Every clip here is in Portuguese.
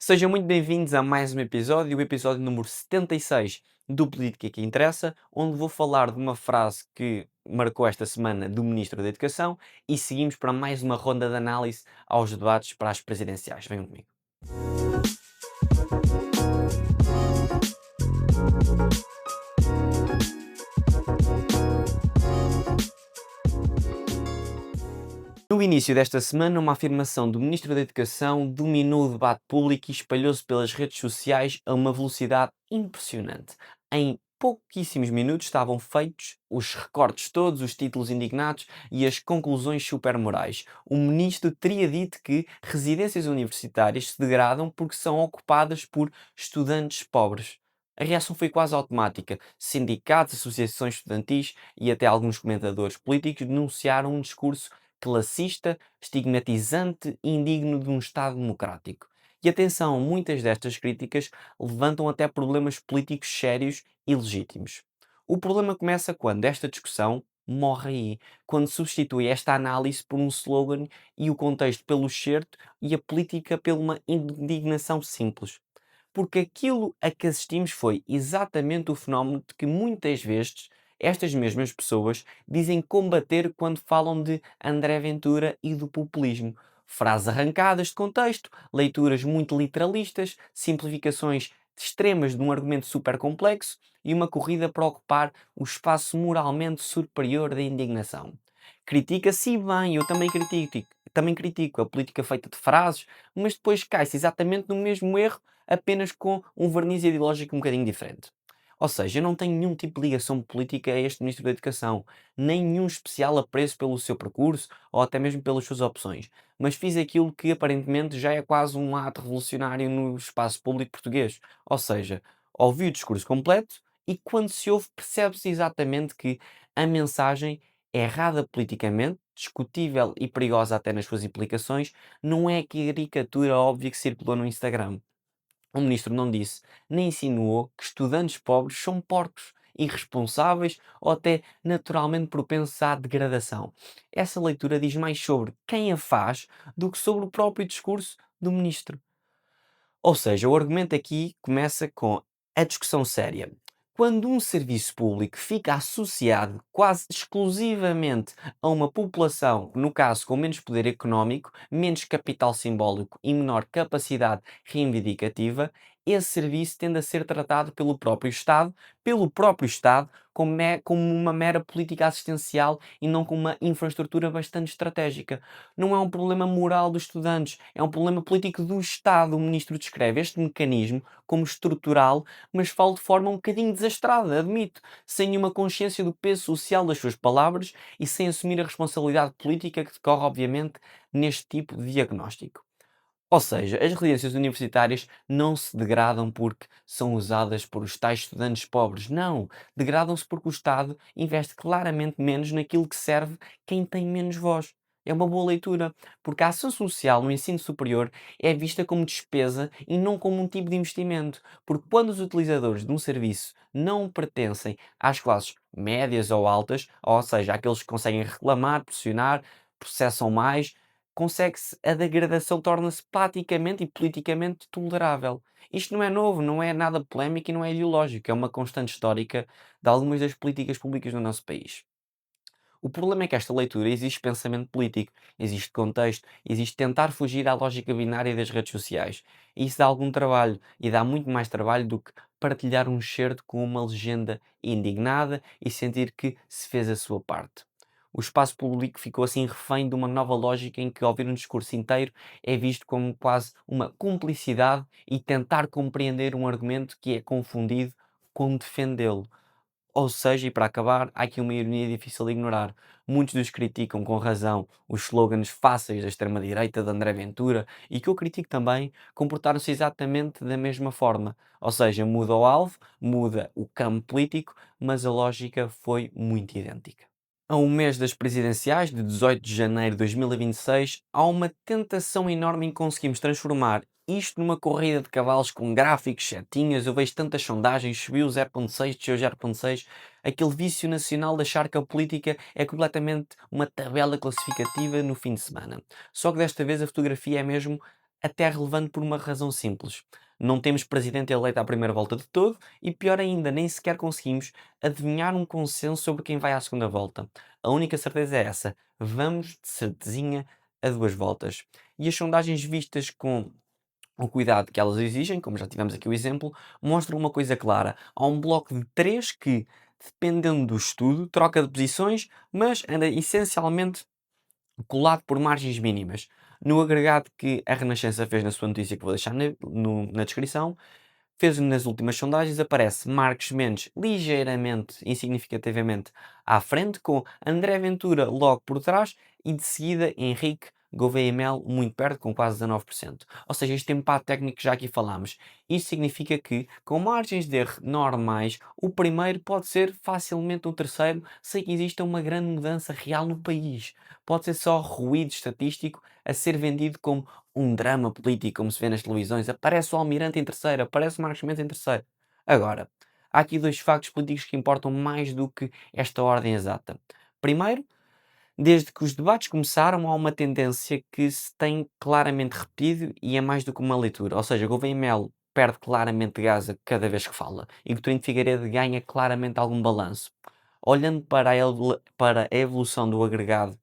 Sejam muito bem-vindos a mais um episódio, o episódio número 76 do Política que Interessa, onde vou falar de uma frase que marcou esta semana do Ministro da Educação e seguimos para mais uma ronda de análise aos debates para as presidenciais. Venham comigo. No início desta semana, uma afirmação do Ministro da Educação dominou o debate público e espalhou-se pelas redes sociais a uma velocidade impressionante. Em pouquíssimos minutos estavam feitos os recortes todos, os títulos indignados e as conclusões supermorais. O Ministro teria dito que residências universitárias se degradam porque são ocupadas por estudantes pobres. A reação foi quase automática. Sindicatos, associações estudantis e até alguns comentadores políticos denunciaram um discurso classista, estigmatizante e indigno de um Estado democrático. E atenção, muitas destas críticas levantam até problemas políticos sérios e legítimos. O problema começa quando esta discussão morre aí, quando substitui esta análise por um slogan e o contexto pelo certo e a política por uma indignação simples. Porque aquilo a que assistimos foi exatamente o fenómeno de que muitas vezes estas mesmas pessoas dizem combater quando falam de André Ventura e do populismo. Frases arrancadas de contexto, leituras muito literalistas, simplificações extremas de um argumento super complexo e uma corrida para ocupar o espaço moralmente superior da indignação. Critica-se bem, eu também critico a política feita de frases, mas depois cai-se exatamente no mesmo erro, apenas com um verniz ideológico um bocadinho diferente. Ou seja, eu não tenho nenhum tipo de ligação política a este Ministro da Educação, nem nenhum especial apreço pelo seu percurso ou até mesmo pelas suas opções, mas fiz aquilo que aparentemente já é quase um ato revolucionário no espaço público português. Ou seja, ouvi o discurso completo e quando se ouve percebe-se exatamente que a mensagem é errada politicamente, discutível e perigosa até nas suas implicações, não é a caricatura óbvia que circulou no Instagram. O ministro não disse, nem insinuou que estudantes pobres são porcos, irresponsáveis ou até naturalmente propensos à degradação. Essa leitura diz mais sobre quem a faz do que sobre o próprio discurso do ministro. Ou seja, o argumento aqui começa com a discussão séria. Quando um serviço público fica associado quase exclusivamente a uma população, no caso com menos poder económico, menos capital simbólico e menor capacidade reivindicativa, esse serviço tende a ser tratado pelo próprio Estado, como uma mera política assistencial e não como uma infraestrutura bastante estratégica. Não é um problema moral dos estudantes, é um problema político do Estado. O ministro descreve este mecanismo como estrutural, mas fala de forma um bocadinho desastrada, admito, sem nenhuma consciência do peso social das suas palavras e sem assumir a responsabilidade política que decorre, obviamente, neste tipo de diagnóstico. Ou seja, as residências universitárias não se degradam porque são usadas por os tais estudantes pobres. Não, degradam-se porque o Estado investe claramente menos naquilo que serve quem tem menos voz. É uma boa leitura, porque a ação social no ensino superior é vista como despesa e não como um tipo de investimento. Porque quando os utilizadores de um serviço não pertencem às classes médias ou altas, ou seja, aqueles que conseguem reclamar, pressionar, processam mais, consegue-se a degradação torna-se praticamente e politicamente tolerável. Isto não é novo, não é nada polémico e não é ideológico, é uma constante histórica de algumas das políticas públicas do nosso país. O problema é que esta leitura existe pensamento político, existe contexto, existe tentar fugir à lógica binária das redes sociais. E isso dá algum trabalho, e dá muito mais trabalho do que partilhar um certo com uma legenda indignada e sentir que se fez a sua parte. O espaço público ficou assim refém de uma nova lógica em que ouvir um discurso inteiro é visto como quase uma cumplicidade e tentar compreender um argumento que é confundido com defendê-lo. Ou seja, e para acabar, há aqui uma ironia difícil de ignorar. Muitos dos criticam com razão os slogans fáceis da extrema-direita de André Ventura e que eu critico também comportaram-se exatamente da mesma forma. Ou seja, muda o alvo, muda o campo político, mas a lógica foi muito idêntica. A um mês das presidenciais, de 18 de janeiro de 2026, há uma tentação enorme em conseguirmos transformar isto numa corrida de cavalos com gráficos, setinhas. Eu vejo tantas sondagens, subiu 0,6, desceu 0,6. Aquele vício nacional de achar que a política é completamente uma tabela classificativa no fim de semana. Só que desta vez a fotografia é mesmo até é relevante por uma razão simples. Não temos presidente eleito à primeira volta de todo e, pior ainda, nem sequer conseguimos adivinhar um consenso sobre quem vai à segunda volta. A única certeza é essa: vamos de certezinha a duas voltas. E as sondagens vistas com o cuidado que elas exigem, como já tivemos aqui o exemplo, mostram uma coisa clara. Há um bloco de três que, dependendo do estudo, troca de posições, mas anda essencialmente colado por margens mínimas. No agregado que a Renascença fez na sua notícia, que vou deixar na descrição, fez nas últimas sondagens, aparece Marcos Mendes ligeiramente, insignificativamente à frente, com André Ventura logo por trás e de seguida Henrique Gouveia e Melo muito perto, com quase 19%. Ou seja, este empate técnico que já aqui falámos. Isto significa que, com margens de erro normais, o primeiro pode ser facilmente o terceiro, sem que exista uma grande mudança real no país. Pode ser só ruído estatístico a ser vendido como um drama político, como se vê nas televisões. Aparece o Almirante em terceiro, aparece o Marcos Mendes em terceiro. Agora, há aqui dois factos políticos que importam mais do que esta ordem exata. Primeiro, desde que os debates começaram, há uma tendência que se tem claramente repetido e é mais do que uma leitura. Ou seja, Gouveia Melo perde claramente Gaza cada vez que fala e Coutinho de Figueiredo ganha claramente algum balanço. Olhando para para a evolução do agregado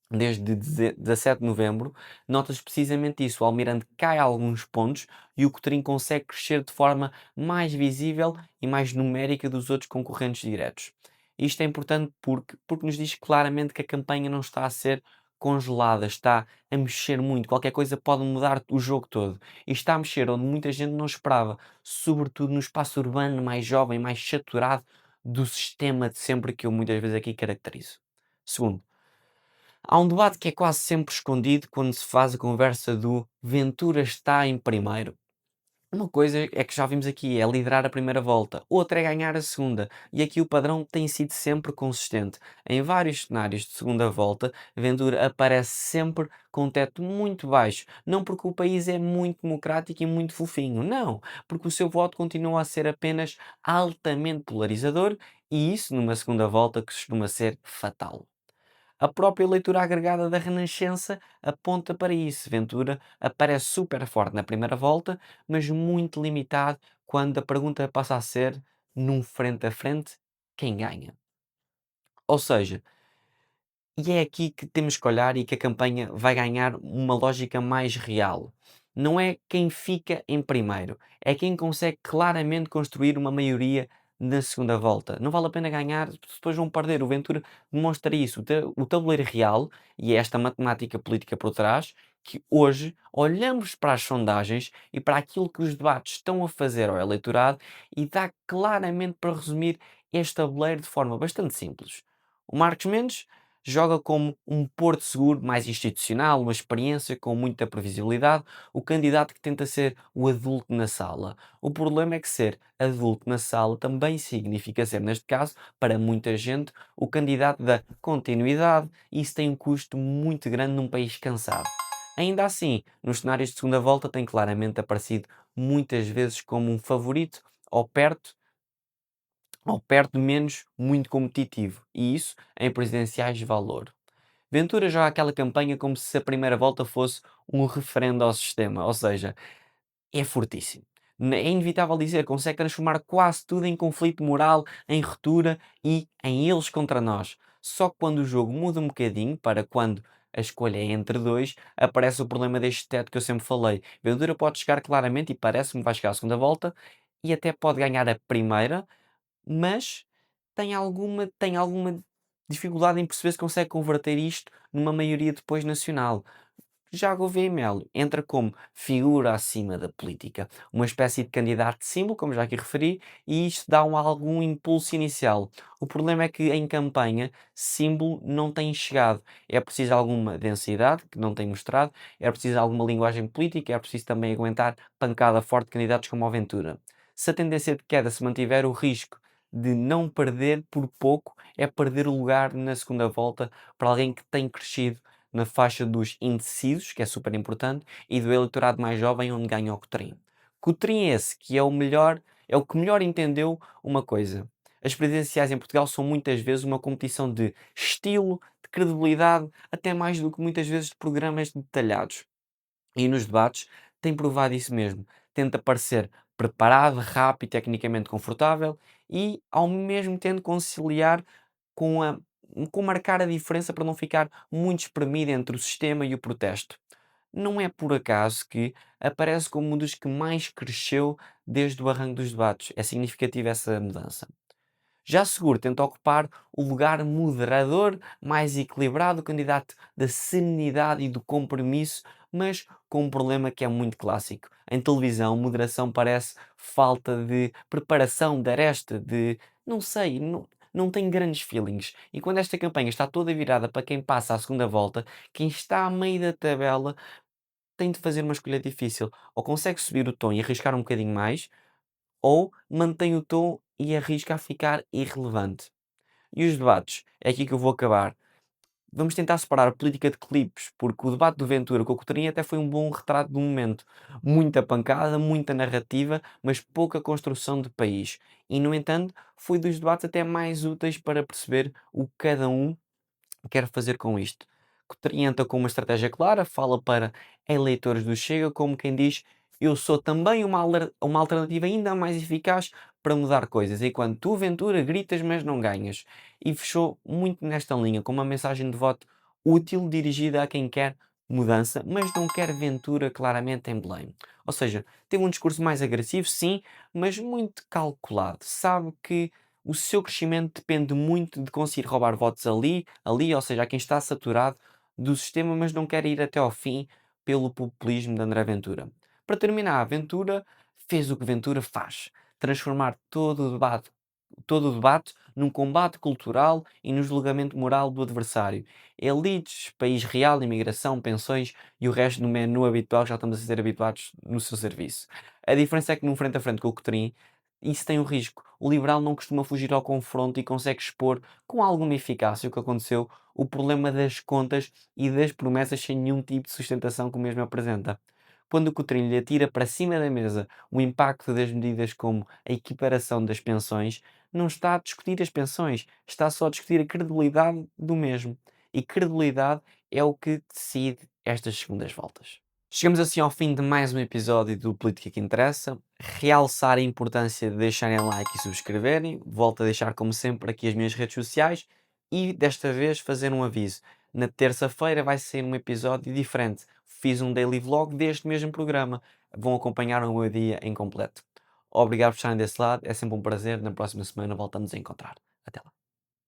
desde 17 de novembro, notas precisamente isso. O Almirante cai alguns pontos e o Cotrim consegue crescer de forma mais visível e mais numérica dos outros concorrentes diretos. Isto é importante porque nos diz claramente que a campanha não está a ser congelada, está a mexer muito. Qualquer coisa pode mudar o jogo todo. E está a mexer onde muita gente não esperava, sobretudo no espaço urbano mais jovem, mais saturado do sistema de sempre que eu muitas vezes aqui caracterizo. Segundo, há um debate que é quase sempre escondido quando se faz a conversa do Ventura está em primeiro. Uma coisa é que já vimos aqui, é liderar a primeira volta, outra é ganhar a segunda, e aqui o padrão tem sido sempre consistente. Em vários cenários de segunda volta, Ventura aparece sempre com um teto muito baixo, não porque o país é muito democrático e muito fofinho, não, porque o seu voto continua a ser apenas altamente polarizador, e isso numa segunda volta que costuma ser fatal. A própria leitura agregada da Renascença aponta para isso. Ventura aparece super forte na primeira volta, mas muito limitado quando a pergunta passa a ser, num frente a frente, quem ganha? Ou seja, e é aqui que temos que olhar e que a campanha vai ganhar uma lógica mais real. Não é quem fica em primeiro, é quem consegue claramente construir uma maioria na segunda volta. Não vale a pena ganhar, depois vão perder. O Ventura demonstra isso. O tabuleiro real, e é esta matemática política por trás, que hoje olhamos para as sondagens e para aquilo que os debates estão a fazer ao eleitorado e dá claramente para resumir este tabuleiro de forma bastante simples. O Marcos Mendes joga como um porto seguro mais institucional, uma experiência com muita previsibilidade, o candidato que tenta ser o adulto na sala. O problema é que ser adulto na sala também significa ser, neste caso, para muita gente, o candidato da continuidade e isso tem um custo muito grande num país cansado. Ainda assim, nos cenários de segunda volta tem claramente aparecido muitas vezes como um favorito ou perto de menos muito competitivo, e isso em presidenciais de valor. Ventura joga aquela campanha como se a primeira volta fosse um referendo ao sistema, ou seja, é fortíssimo. É inevitável dizer, consegue transformar quase tudo em conflito moral, em ruptura e em eles contra nós. Só que quando o jogo muda um bocadinho, para quando a escolha é entre dois, aparece o problema deste teto que eu sempre falei. Ventura pode chegar claramente, e parece-me que vai chegar à segunda volta, e até pode ganhar a primeira, mas tem alguma dificuldade em perceber se consegue converter isto numa maioria depois nacional. Já Gouveia e Melo entra como figura acima da política, uma espécie de candidato símbolo, como já aqui referi, e isto dá algum impulso inicial. O problema é que em campanha, símbolo não tem chegado. É preciso alguma densidade, que não tem mostrado, é preciso alguma linguagem política, é preciso também aguentar pancada forte de candidatos como o Ventura. Se a tendência de queda se mantiver, o risco de não perder por pouco é perder o lugar na segunda volta para alguém que tem crescido na faixa dos indecisos, que é super importante, e do eleitorado mais jovem, onde ganha o Cotrim. Cotrim esse que é o melhor, é o que melhor entendeu uma coisa. As presidenciais em Portugal são muitas vezes uma competição de estilo, de credibilidade, até mais do que muitas vezes de programas detalhados. e nos debates tem provado isso mesmo. Tenta parecer preparado, rápido, tecnicamente confortável e ao mesmo tempo conciliar com a com marcar a diferença para não ficar muito espremido entre o sistema e o protesto. Não é por acaso que aparece como um dos que mais cresceu desde o arranque dos debates. É significativa essa mudança. Já Seguro tenta ocupar o lugar moderador, mais equilibrado, candidato da serenidade e do compromisso, mas com um problema que é muito clássico. Em televisão, moderação parece falta de preparação, de aresta, de não sei, não tem grandes feelings. E quando esta campanha está toda virada para quem passa à segunda volta, quem está a meio da tabela tem de fazer uma escolha difícil. Ou consegue subir o tom e arriscar um bocadinho mais, ou mantém o tom e arrisca a ficar irrelevante. E os debates? É aqui que eu vou acabar. Vamos tentar separar a política de clipes, porque o debate do Ventura com o Coutrinho até foi um bom retrato do momento. Muita pancada, muita narrativa, mas pouca construção de país. E, no entanto, foi dos debates até mais úteis para perceber o que cada um quer fazer com isto. Coutrinho entra com uma estratégia clara, fala para eleitores do Chega, como quem diz: eu sou também uma alternativa ainda mais eficaz para mudar coisas, enquanto tu, Ventura, gritas, mas não ganhas. E fechou muito nesta linha, com uma mensagem de voto útil dirigida a quem quer mudança, mas não quer Ventura claramente em Belém. Ou seja, teve um discurso mais agressivo, sim, mas muito calculado. Sabe que o seu crescimento depende muito de conseguir roubar votos ali, ou seja, a quem está saturado do sistema, mas não quer ir até ao fim pelo populismo de André Ventura. Para terminar, Ventura fez o que Ventura faz: transformar todo o debate num combate cultural e no julgamento moral do adversário. Elites, país real, imigração, pensões e o resto do menu habitual que já estamos a ser habituados no seu serviço. A diferença é que num frente a frente com o Cotrim, isso tem um risco. O liberal não costuma fugir ao confronto e consegue expor com alguma eficácia o que aconteceu, o problema das contas e das promessas sem nenhum tipo de sustentação que o mesmo apresenta. Quando o Cotrim lhe atira para cima da mesa o impacto das medidas como a equiparação das pensões, não está a discutir as pensões, está só a discutir a credibilidade do mesmo. E credibilidade é o que decide estas segundas voltas. Chegamos assim ao fim de mais um episódio do Política que Interessa. Realçar a importância de deixarem like e subscreverem. Volto a deixar, como sempre, aqui as minhas redes sociais. E desta vez fazer um aviso. Na terça-feira vai ser um episódio diferente. Fiz um daily vlog deste mesmo programa. Vão acompanhar o meu dia em completo. Obrigado por estarem desse lado. É sempre um prazer. Na próxima semana voltamos a encontrar. Até lá.